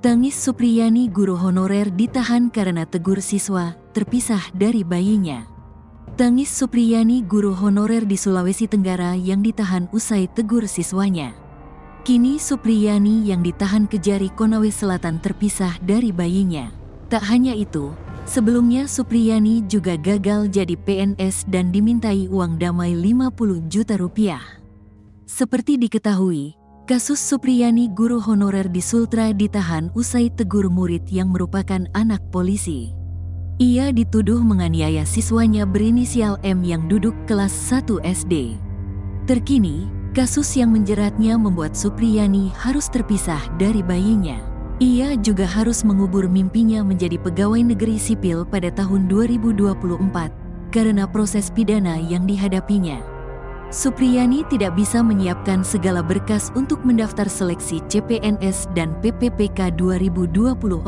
Tangis Supriyani, guru honorer ditahan karena tegur siswa, terpisah dari bayinya. Tangis Supriyani, guru honorer di Sulawesi Tenggara yang ditahan usai tegur siswanya. Kini Supriyani yang ditahan Kejari, Konawe Selatan terpisah dari bayinya. Tak hanya itu, sebelumnya Supriyani juga gagal jadi PNS dan dimintai uang damai 50 juta rupiah. Seperti diketahui, kasus Supriyani, guru honorer di Sultra, ditahan usai tegur murid yang merupakan anak polisi. Ia dituduh menganiaya siswanya berinisial M yang duduk kelas 1 SD. Terkini, kasus yang menjeratnya membuat Supriyani harus terpisah dari bayinya. Ia juga harus mengubur mimpinya menjadi pegawai negeri sipil pada tahun 2024 karena proses pidana yang dihadapinya. Supriyani tidak bisa menyiapkan segala berkas untuk mendaftar seleksi CPNS dan PPPK 2024.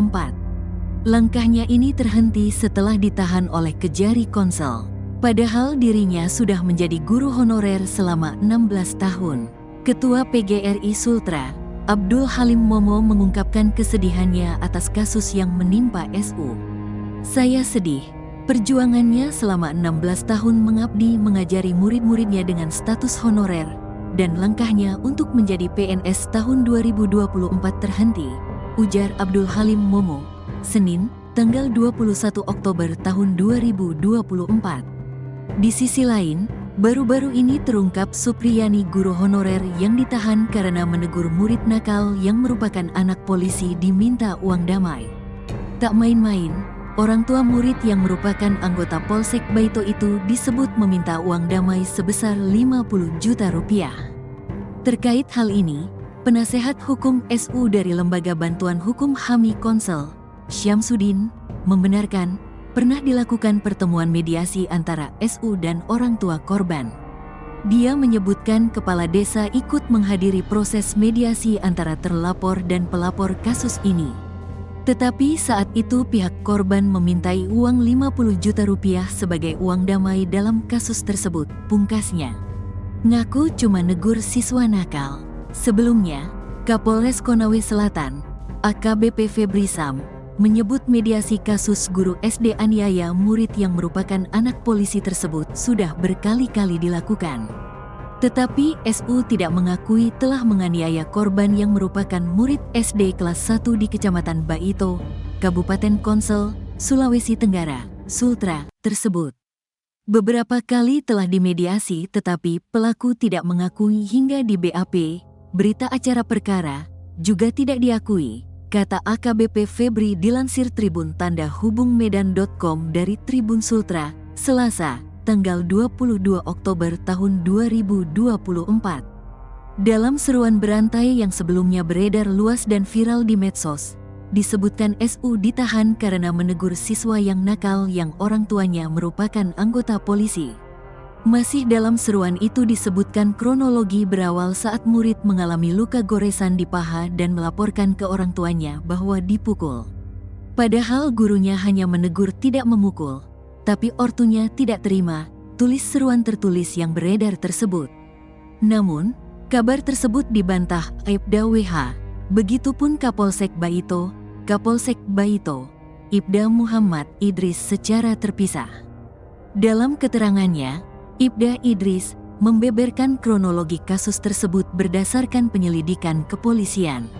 Langkahnya ini terhenti setelah ditahan oleh Kejari Konsel. Padahal dirinya sudah menjadi guru honorer selama 16 tahun. Ketua PGRI Sultra, Abdul Halim Momo, mengungkapkan kesedihannya atas kasus yang menimpa SU. "Saya sedih. Perjuangannya selama 16 tahun mengabdi mengajari murid-muridnya dengan status honorer, dan langkahnya untuk menjadi PNS tahun 2024 terhenti," ujar Abdul Halim Momo, Senin, tanggal 21 Oktober tahun 2024. Di sisi lain, baru-baru ini terungkap Supriyani, guru honorer yang ditahan karena menegur murid nakal yang merupakan anak polisi, diminta uang damai. Tak main-main, orang tua murid yang merupakan anggota Polsek Baito itu disebut meminta uang damai sebesar 50 juta rupiah. Terkait hal ini, penasehat hukum SU dari Lembaga Bantuan Hukum HAMI Konsel, Syamsuddin, membenarkan pernah dilakukan pertemuan mediasi antara SU dan orang tua korban. Dia menyebutkan kepala desa ikut menghadiri proses mediasi antara terlapor dan pelapor kasus ini. Tetapi saat itu pihak korban memintai uang 50 juta rupiah sebagai uang damai dalam kasus tersebut, pungkasnya. Ngaku cuma negur siswa nakal. Sebelumnya, Kapolres Konawe Selatan, AKBP Febri Sam, menyebut mediasi kasus guru SD aniaya murid yang merupakan anak polisi tersebut sudah berkali-kali dilakukan. Tetapi SU tidak mengakui telah menganiaya korban yang merupakan murid SD kelas 1 di Kecamatan Baito, Kabupaten Konsel, Sulawesi Tenggara, Sultra, tersebut. Beberapa kali telah dimediasi tetapi pelaku tidak mengakui hingga di BAP, berita acara perkara, juga tidak diakui, kata AKBP Febri dilansir Tribun Tanda Hubung Medan.com dari Tribun Sultra, Selasa, tanggal 22 Oktober tahun 2024. Dalam seruan berantai yang sebelumnya beredar luas dan viral di medsos, disebutkan SU ditahan karena menegur siswa yang nakal yang orang tuanya merupakan anggota polisi. Masih dalam seruan itu disebutkan kronologi berawal saat murid mengalami luka goresan di paha dan melaporkan ke orang tuanya bahwa dipukul. Padahal gurunya hanya menegur tidak memukul, tapi ortunya tidak terima, tulis seruan tertulis yang beredar tersebut. Namun, kabar tersebut dibantah Aibda WH, begitupun Kapolsek Baito, Ibda Muhammad Idris secara terpisah. Dalam keterangannya, Ibda Idris membeberkan kronologi kasus tersebut berdasarkan penyelidikan kepolisian.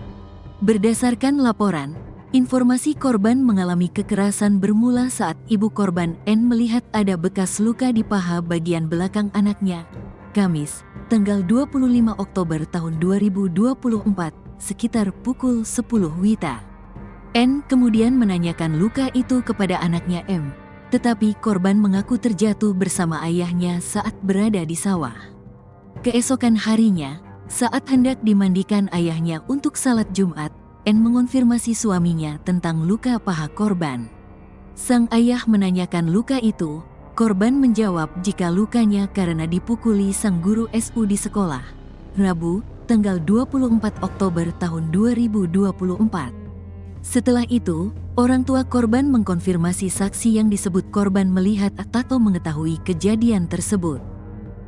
Berdasarkan laporan, informasi korban mengalami kekerasan bermula saat ibu korban N melihat ada bekas luka di paha bagian belakang anaknya. Kamis, tanggal 25 Oktober tahun 2024, sekitar pukul 10 WITA. N kemudian menanyakan luka itu kepada anaknya M. Tetapi korban mengaku terjatuh bersama ayahnya saat berada di sawah. Keesokan harinya, saat hendak dimandikan ayahnya untuk salat Jumat, N mengonfirmasi suaminya tentang luka paha korban. Sang ayah menanyakan luka itu, korban menjawab jika lukanya karena dipukuli sang guru SU di sekolah. Rabu, tanggal 24 Oktober tahun 2024. Setelah itu, orang tua korban mengkonfirmasi saksi yang disebut korban melihat atau mengetahui kejadian tersebut.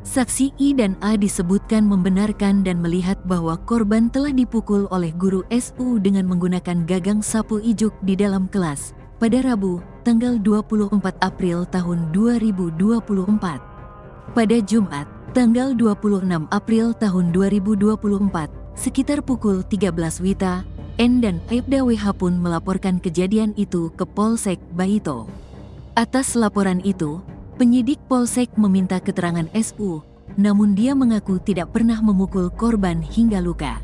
Saksi I dan A disebutkan membenarkan dan melihat bahwa korban telah dipukul oleh guru SU dengan menggunakan gagang sapu ijuk di dalam kelas pada Rabu, tanggal 24 April tahun 2024. Pada Jumat, tanggal 26 April tahun 2024, sekitar pukul 13 WITA, N dan Aibda WH pun melaporkan kejadian itu ke Polsek Baito. Atas laporan itu, penyidik Polsek meminta keterangan SU, namun dia mengaku tidak pernah memukul korban hingga luka.